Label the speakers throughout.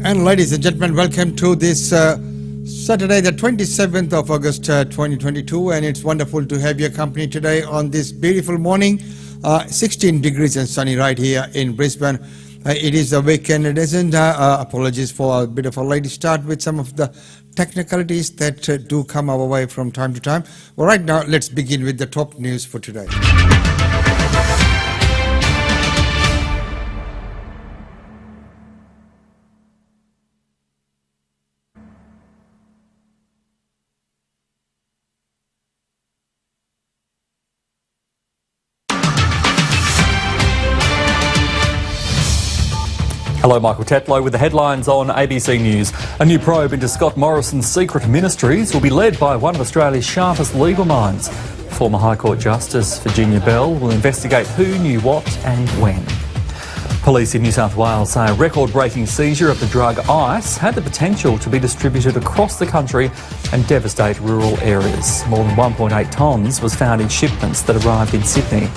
Speaker 1: And ladies and gentlemen, welcome to this Saturday, the 27th of August 2022. And it's wonderful to have your company today on this beautiful morning. 16 degrees and sunny right here in Brisbane. It is a weekend edition. Apologies for a bit of a late start with some of the technicalities that do come our way from time to time. Well, right now, let's begin with the top news for today.
Speaker 2: Hello, Michael Tetlow with the headlines on ABC News. A new probe into Scott Morrison's secret ministries will be led by one of Australia's sharpest legal minds. Former High Court Justice Virginia Bell will investigate who knew what and when. Police in New South Wales say a record-breaking seizure of the drug ice had the potential to be distributed across the country and devastate rural areas. More than 1.8 tonnes was found in shipments that arrived in Sydney.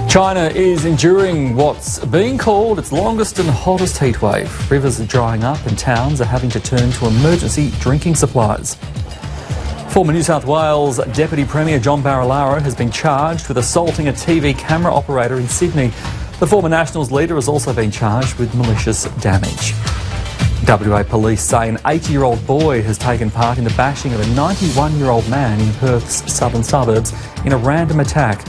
Speaker 2: China is enduring what's being called its longest and hottest heatwave. Rivers are drying up and towns are having to turn to emergency drinking supplies. Former New South Wales Deputy Premier John Barilaro has been charged with assaulting a TV camera operator in Sydney. The former Nationals leader has also been charged with malicious damage. WA police say an 80-year-old boy has taken part in the bashing of a 91-year-old man in Perth's southern suburbs in a random attack.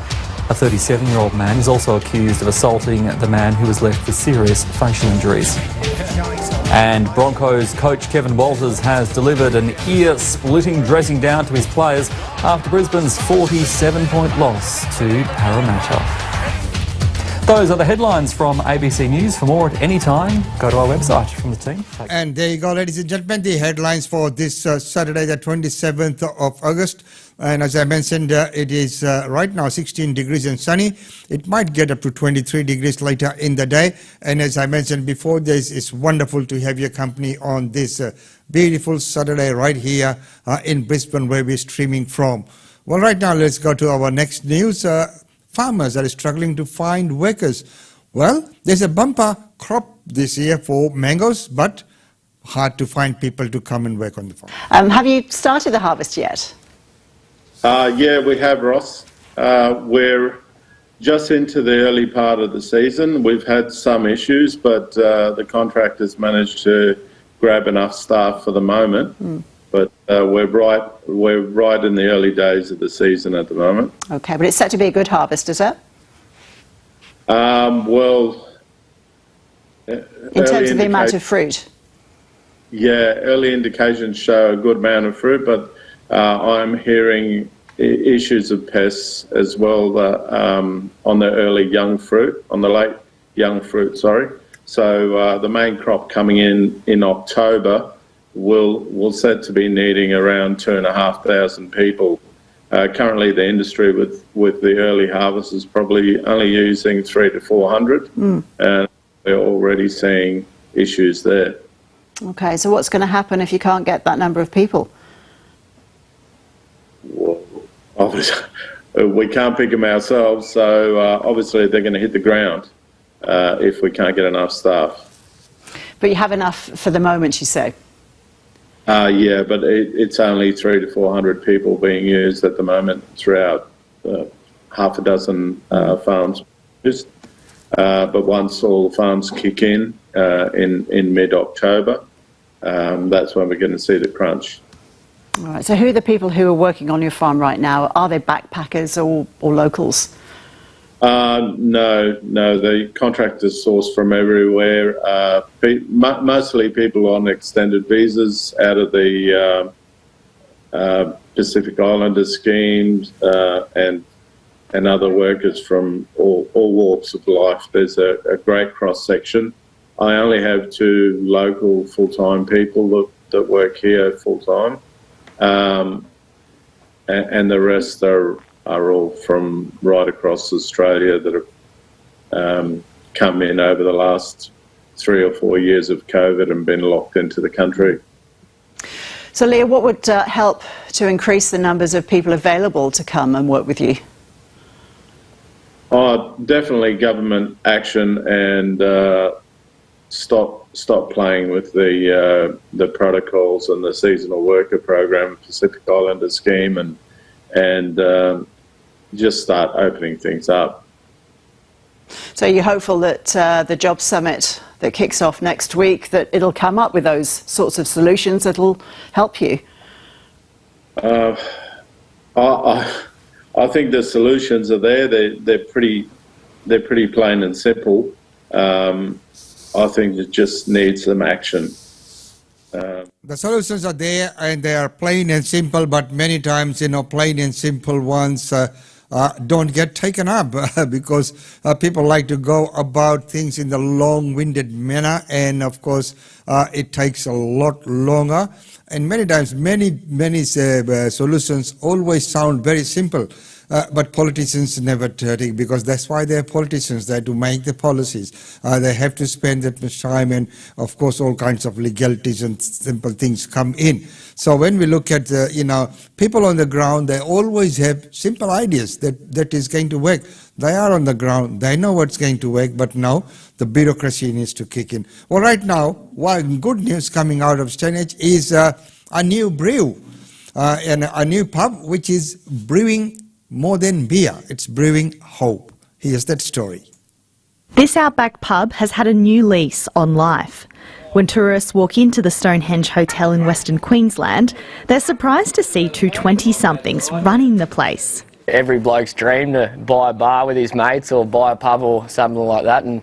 Speaker 2: A 37-year-old man is also accused of assaulting the man who was left with serious facial injuries. And Broncos coach Kevin Walters has delivered an ear-splitting dressing down to his players after Brisbane's 47-point loss to Parramatta. Those are the headlines from ABC News. For more at any time, go to our website from the team.
Speaker 1: And there you go, ladies and gentlemen, the headlines for this Saturday, the 27th of August. And as I mentioned, it is right now 16 degrees and sunny. It might get up to 23 degrees later in the day. And as I mentioned before, it's wonderful to have your company on this beautiful Saturday right here in Brisbane, where we're streaming from. Well, right now, let's go to our next news. Farmers are struggling to find workers. Well, there's a bumper crop this year for mangoes, but hard to find people to come and work on the farm.
Speaker 3: Have you started the harvest yet?
Speaker 4: Yeah, we have, Ross. We're just into the early part of the season. We've had some issues, but the contractors managed to grab enough staff for the moment. But we're right in the early days of the season at the moment.
Speaker 3: Okay, but it's set to be a good harvest, is it?
Speaker 4: Well,
Speaker 3: in terms of the amount of fruit?
Speaker 4: Yeah, early indications show a good amount of fruit, but I'm hearing issues of pests as well on the early young fruit, on the late young fruit, sorry. So the main crop coming in October will set to be needing around 2,500 people. Currently, the industry with the early harvest is probably only using 300 to 400, and we're already seeing issues there.
Speaker 3: Okay, so what's going to happen if you can't get that number of people?
Speaker 4: Well, obviously, we can't pick them ourselves, so obviously they're going to hit the ground if we can't get enough staff.
Speaker 3: But you have enough for the moment, you say?
Speaker 4: Yeah, but it's only 300 to 400 people being used at the moment throughout half a dozen farms. But once all the farms kick in mid-October, that's when we're going to see the crunch.
Speaker 3: All right, so who are the people who are working on your farm right now? Are they backpackers or locals? No, the contractors source from everywhere. Mostly people on extended visas out of the Pacific Islander schemes and other workers from all walks of life. There's a great cross-section. I only have 2 local full-time people that work here full-time, and the rest are all from right across Australia that have come in over the last 3 or 4 years of COVID and been locked into the country. So, Leah, what would help to increase the numbers of people available to come and work with you?
Speaker 4: Definitely government action and stop playing with the protocols and the seasonal worker program, Pacific Islander scheme, and just start opening things up.
Speaker 3: So you're hopeful that the Job Summit that kicks off next week, that it'll come up with those sorts of solutions that'll help you?
Speaker 4: I think the solutions are there. They're pretty plain and simple. I think it just needs some action.
Speaker 1: The solutions are there, and they are plain and simple, but many times, plain and simple ones don't get taken up because people like to go about things in the long-winded manner, and of course it takes a lot longer, and many times many solutions always sound very simple, but politicians never take, because that's why they're politicians. They're to make the policies. They have to spend that much time, and of course all kinds of legalities and simple things come in. So when we look at people on the ground, they always have simple ideas that is going to work. They are on the ground, they know what's going to work, but now the bureaucracy needs to kick in. Well, right now, good news coming out of Stenage is a new brew and a new pub which is brewing more than beer. It's brewing hope. Here's that story.
Speaker 5: This outback pub has had a new lease on life. When tourists walk into the Stonehenge Hotel in Western Queensland, they're surprised to see two 20-somethings running the place.
Speaker 6: Every bloke's dream to buy a bar with his mates or buy a pub or something like that, and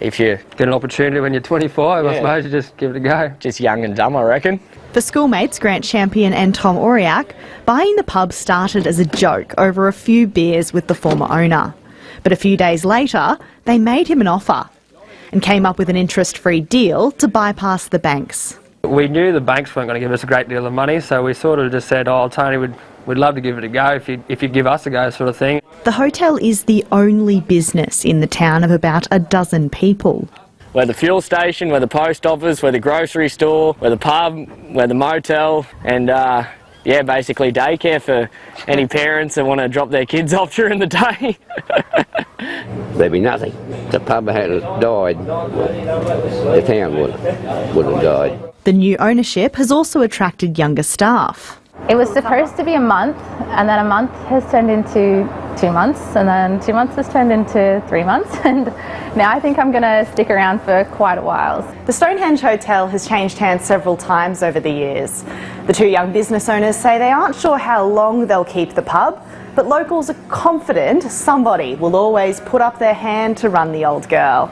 Speaker 6: if you
Speaker 7: get an opportunity when you're 25, I suppose you just give it a go.
Speaker 6: Just young and dumb, I reckon.
Speaker 5: For schoolmates Grant Champion and Tom Auriac, buying the pub started as a joke over a few beers with the former owner. But a few days later, they made him an offer and came up with an interest-free deal to bypass the banks.
Speaker 7: We knew the banks weren't going to give us a great deal of money, so we sort of just said, oh, Tony, we'd love to give it a go if you give us a go, sort of thing.
Speaker 5: The hotel is the only business in the town of about a dozen people.
Speaker 6: We're the fuel station, we're the post office, we're the grocery store, we're the pub, we're the motel, and basically daycare for any parents that want to drop their kids off during the day.
Speaker 8: There'd be nothing. If the pub had died, the town would have died.
Speaker 5: The new ownership has also attracted younger staff.
Speaker 9: It was supposed to be a month, and then a month has turned into 2 months, and then 2 months has turned into 3 months, and now I think I'm going to stick around for quite a while.
Speaker 3: The Stonehenge Hotel has changed hands several times over the years. The two young business owners say they aren't sure how long they'll keep the pub, but locals are confident somebody will always put up their hand to run the old girl.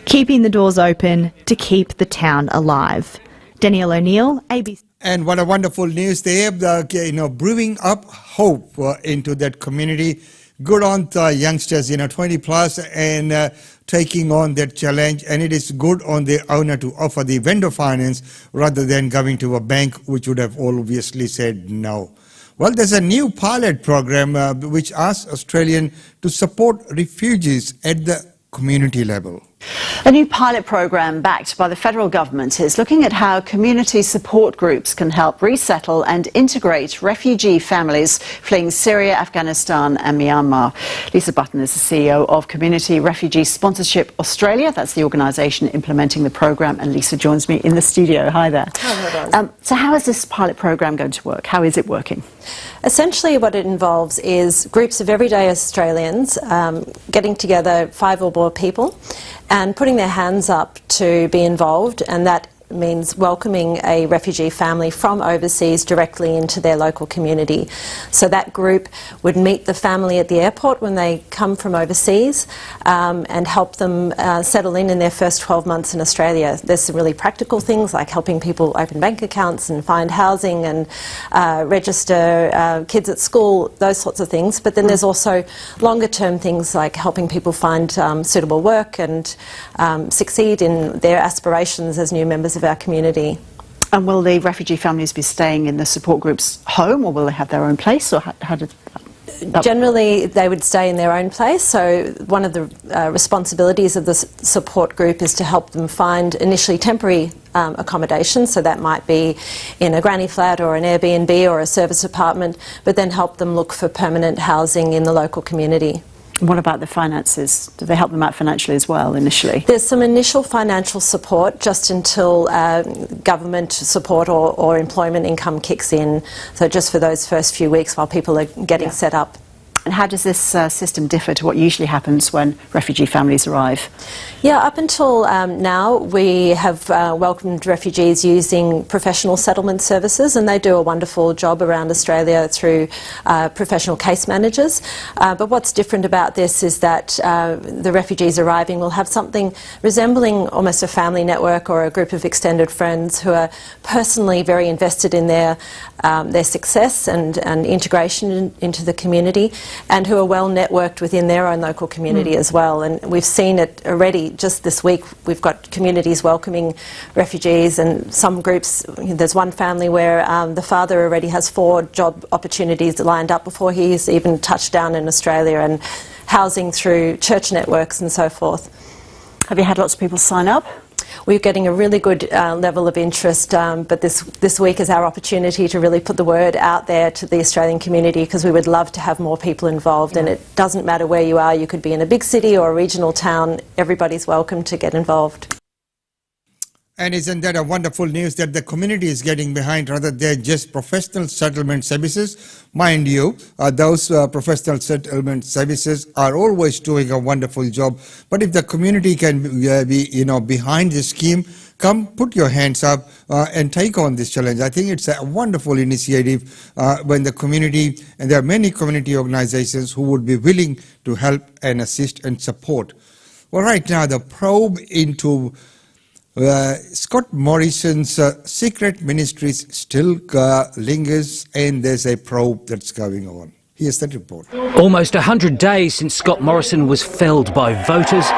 Speaker 5: Keeping the doors open to keep the town alive. Danielle O'Neill, ABC.
Speaker 1: And what a wonderful news there, brewing up hope into that community. Good on the youngsters, 20 plus, and taking on that challenge. And it is good on the owner to offer the vendor finance rather than going to a bank, which would have obviously said no. Well, there's a new pilot program which asks Australians to support refugees at the community level.
Speaker 3: A new pilot program backed by the federal government is looking at how community support groups can help resettle and integrate refugee families fleeing Syria, Afghanistan and Myanmar. Lisa Button is the CEO of Community Refugee Sponsorship Australia. That's the organisation implementing the program, and Lisa joins me in the studio. Hi there.
Speaker 10: Hi.
Speaker 3: So how is this pilot program going to work? How is it working?
Speaker 10: Essentially what it involves is groups of everyday Australians getting together, 5 or more people, and putting their hands up to be involved, and that means welcoming a refugee family from overseas directly into their local community. So that group would meet the family at the airport when they come from overseas and help them settle in their first 12 months in Australia. There's some really practical things like helping people open bank accounts and find housing and register kids at school, those sorts of things. But then there's also longer term things like helping people find suitable work and succeed in their aspirations as new members of our community.
Speaker 3: And will the refugee families be staying in the support group's home, or will they have their own place, or how did that...
Speaker 10: Generally, they would stay in their own place. So one of the responsibilities of the support group is to help them find initially temporary accommodation. So that might be in a granny flat or an Airbnb or a service apartment, but then help them look for permanent housing in the local community.
Speaker 3: What about the finances? Do they help them out financially as well initially?
Speaker 10: There's some initial financial support just until government support or employment income kicks in. So just for those first few weeks while people are getting set up.
Speaker 3: And how does this system differ to what usually happens when refugee families arrive?
Speaker 10: Yeah, up until now we have welcomed refugees using professional settlement services, and they do a wonderful job around Australia through professional case managers. But what's different about this is that the refugees arriving will have something resembling almost a family network or a group of extended friends who are personally very invested in their success and integration into the community, and who are well networked within their own local community as well. And we've seen it already just this week. We've got communities welcoming refugees, and some groups, there's one family where the father already has 4 job opportunities lined up before he's even touched down in Australia, and housing through church networks and so forth.
Speaker 3: Have you had lots of people sign up?
Speaker 10: We're getting a really good level of interest, but this week is our opportunity to really put the word out there to the Australian community, because we would love to have more people involved. And it doesn't matter where you are. You could be in a big city or a regional town. Everybody's welcome to get involved.
Speaker 1: And isn't that a wonderful news that the community is getting behind rather than just professional settlement services? Mind you, those professional settlement services are always doing a wonderful job. But if the community can be, behind the scheme, come put your hands up and take on this challenge. I think it's a wonderful initiative when the community, and there are many community organizations who would be willing to help and assist and support. Well, right now the probe into Scott Morrison's secret ministries still lingers, and there's a probe that's going on. Here's that report.
Speaker 11: Almost 100 days since Scott Morrison was felled by voters,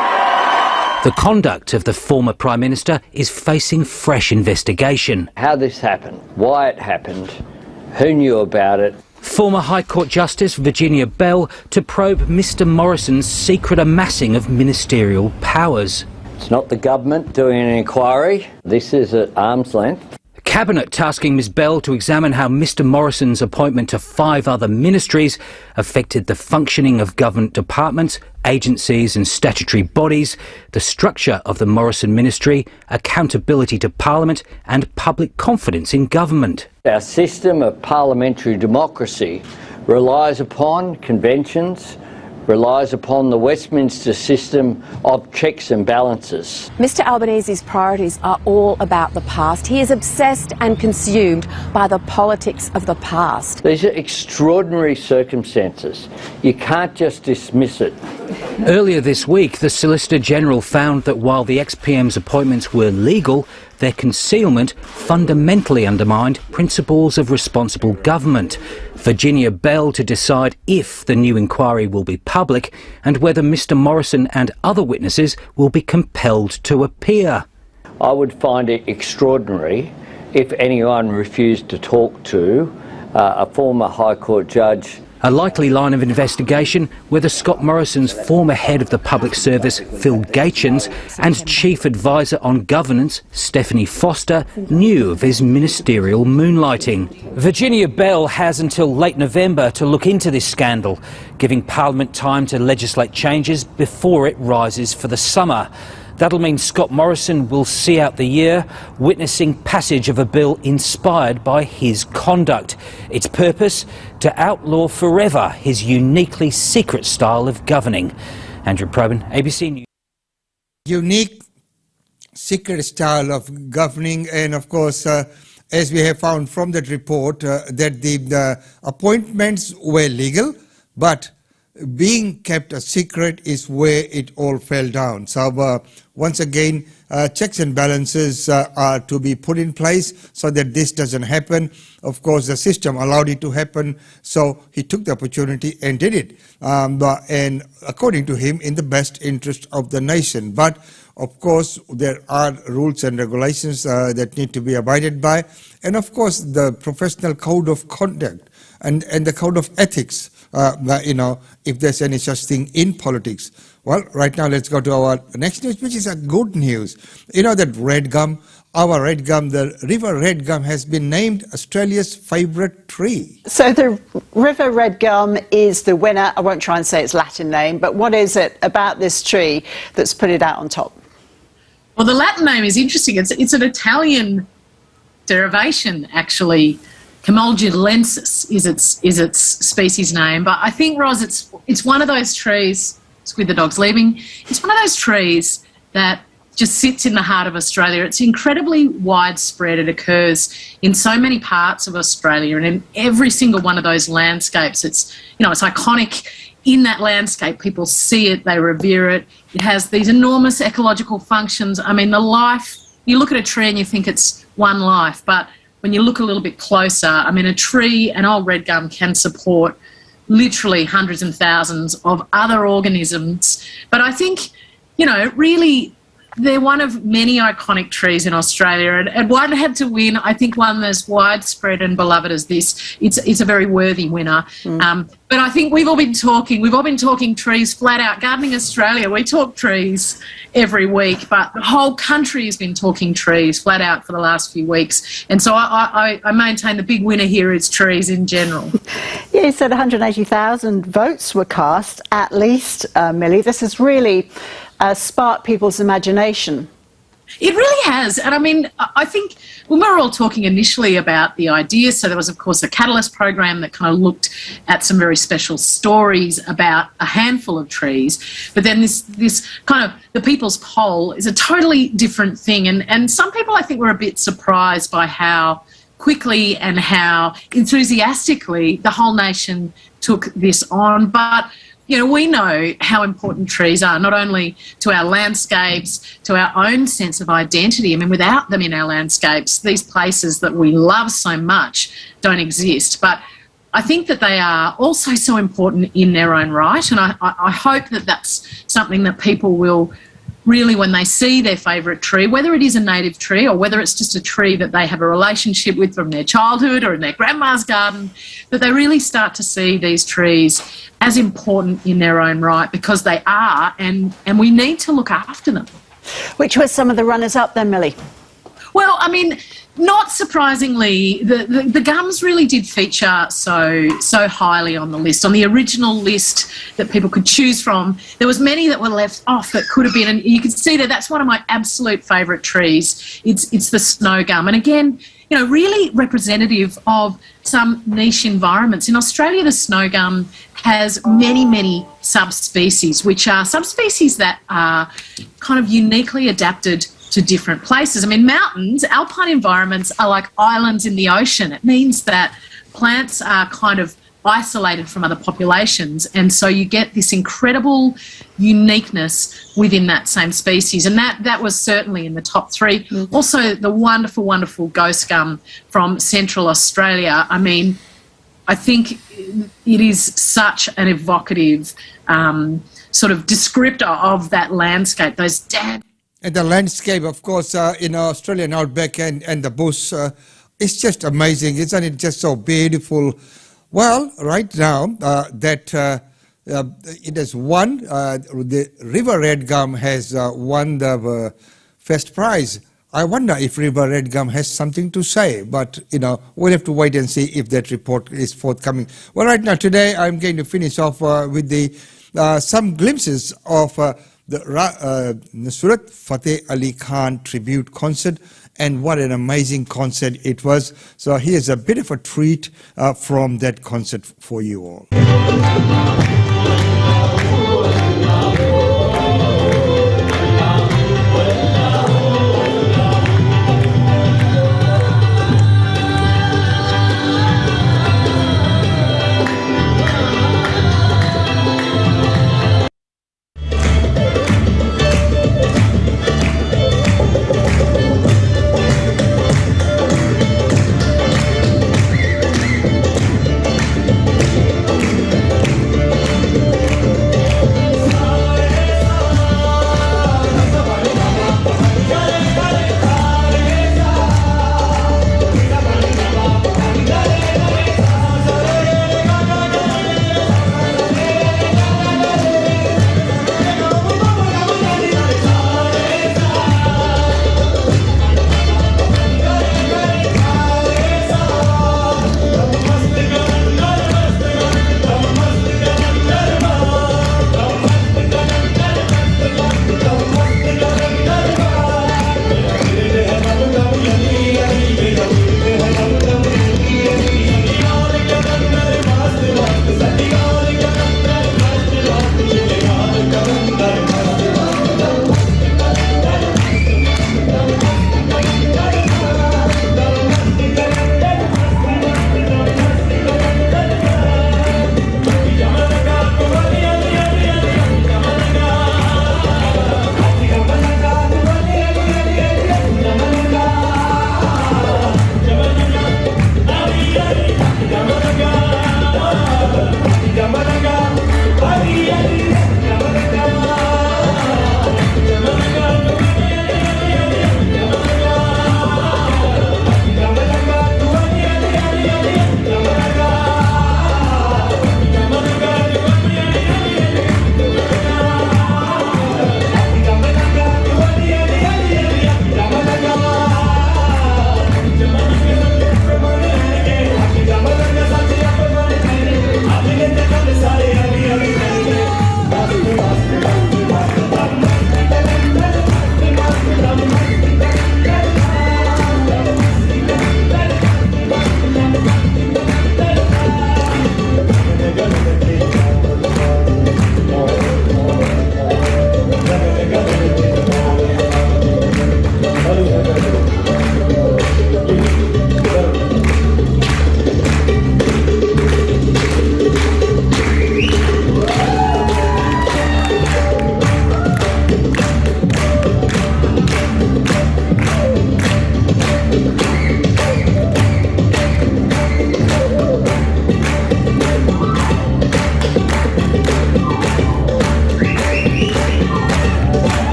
Speaker 11: the conduct of the former Prime Minister is facing fresh investigation.
Speaker 12: How this happened, why it happened, who knew about it.
Speaker 11: Former High Court Justice Virginia Bell to probe Mr Morrison's secret amassing of ministerial powers.
Speaker 12: It's not the government doing an inquiry. This is at arm's length.
Speaker 11: Cabinet tasking Ms Bell to examine how Mr Morrison's appointment to 5 other ministries affected the functioning of government departments, agencies and statutory bodies, the structure of the Morrison ministry, accountability to Parliament and public confidence in government.
Speaker 12: Our system of parliamentary democracy relies upon conventions, relies upon the Westminster system of checks and balances.
Speaker 13: Mr Albanese's priorities are all about the past. He is obsessed and consumed by the politics of the past.
Speaker 12: These are extraordinary circumstances. You can't just dismiss it.
Speaker 11: Earlier this week, the Solicitor General found that while the ex-PM's appointments were legal, their concealment fundamentally undermined principles of responsible government. Virginia Bell to decide if the new inquiry will be public and whether Mr Morrison and other witnesses will be compelled to appear.
Speaker 12: I would find it extraordinary if anyone refused to talk to a former High Court judge.
Speaker 11: A likely line of investigation whether Scott Morrison's former head of the public service, Phil Gaetjens, and chief advisor on governance, Stephanie Foster, knew of his ministerial moonlighting. Virginia Bell has until late November to look into this scandal, giving Parliament time to legislate changes before it rises for the summer. That'll mean Scott Morrison will see out the year, witnessing passage of a bill inspired by his conduct. Its purpose? To outlaw forever his uniquely secret style of governing. Andrew Probyn, ABC News.
Speaker 1: Unique, secret style of governing, and of course, as we have found from that report, that the appointments were legal, but being kept a secret is where it all fell down. So once again, checks and balances are to be put in place so that this doesn't happen. Of course, the system allowed it to happen, so he took the opportunity and did it. And according to him, in the best interest of the nation. But of course, there are rules and regulations that need to be abided by. And of course, the professional code of conduct and the code of ethics, if there's any such thing in politics. Well, right now let's go to our next news, which is a good news. You know that red gum, our red gum, the river red gum, has been named Australia's favourite tree.
Speaker 3: So the river red gum is the winner. I won't try and say its Latin name, but what is it about this tree that's put it out on top?
Speaker 14: Well, the Latin name is interesting. It's an Italian derivation, actually. Camulgilensis is its species name. But I think, Ros, it's one of those trees, Squid the dog's leaving, it's one of those trees that just sits in the heart of Australia. It's incredibly widespread. It occurs in so many parts of Australia, and in every single one of those landscapes, it's iconic. In that landscape, people see it, they revere it. It has these enormous ecological functions. I mean, you look at a tree and you think it's one life, but when you look a little bit closer, I mean, a tree, an old red gum, can support literally hundreds and thousands of other organisms. But I think, really, they're one of many iconic trees in Australia, and one had to win. I think one as widespread and beloved as this, it's a very worthy winner. But I think we've all been talking trees flat out. Gardening Australia, we talk trees every week, but the whole country has been talking trees flat out for the last few weeks. And so I maintain the big winner here is trees in general.
Speaker 3: Yeah, you said 180,000 votes were cast, at least, Millie. This has really sparked people's imagination.
Speaker 14: It really has. And I mean, I think when we were all talking initially about the idea, so there was, of course, a Catalyst program that kind of looked at some very special stories about a handful of trees. But then this kind of the People's Poll is a totally different thing. And some people, I think, were a bit surprised by how quickly and how enthusiastically the whole nation took this on. But we know how important trees are, not only to our landscapes, to our own sense of identity. I mean, without them in our landscapes, these places that we love so much don't exist. But I think that they are also so important in their own right, and I hope that that's something that people will really, when they see their favourite tree, whether it is a native tree or whether it's just a tree that they have a relationship with from their childhood or in their grandma's garden, that they really start to see these trees as important in their own right, because they are, and we need to look after them.
Speaker 3: Which were some of the runners-up then, Millie?
Speaker 14: Well, I mean, not surprisingly, the gums really did feature so highly on the list. On the original list that people could choose from, there was many that were left off that could have been, and you can see that's one of my absolute favourite trees. It's the snow gum. And again, really representative of some niche environments. In Australia, the snow gum has many, many subspecies, which are subspecies that are kind of uniquely adapted to different places. I mean, mountains, alpine environments are like islands in the ocean. It means that plants are kind of isolated from other populations, and so you get this incredible uniqueness within that same species, and that was certainly in the top three. Also, the wonderful, wonderful ghost gum from Central Australia. I mean, I think it is such an evocative sort of descriptor of that landscape, those damn.
Speaker 1: And the landscape, of course, in Australian outback and the bush, it's just amazing. Isn't it just so beautiful? Well, right now, that it has won, the River Red Gum has won the first prize. I wonder if River Red Gum has something to say, but, we'll have to wait and see if that report is forthcoming. Well, right now, today, I'm going to finish off with some glimpses of the Nusrat Fateh Ali Khan tribute concert, and what an amazing concert it was. So here's a bit of a treat from that concert for you all.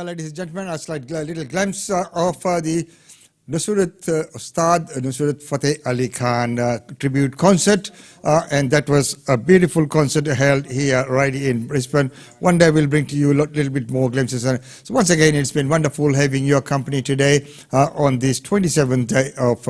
Speaker 1: Ladies and gentlemen, a slight little glimpse of the Nusrat Ustad Nusrat Fateh Ali Khan tribute concert, and that was a beautiful concert held here right in Brisbane. One day we'll bring to you a little bit more glimpses. So once again, it's been wonderful having your company today on this 27th day of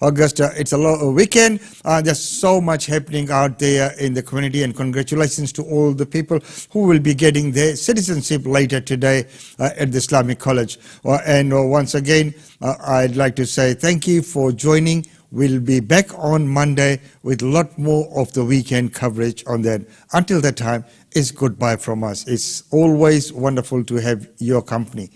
Speaker 1: August. It's a weekend. There's so much happening out there in the community, and congratulations to all the people who will be getting their citizenship later today at the Islamic College. And once again, I'd like to say thank you for joining. We'll be back on Monday with a lot more of the weekend coverage on that. Until that time, it's goodbye from us. It's always wonderful to have your company.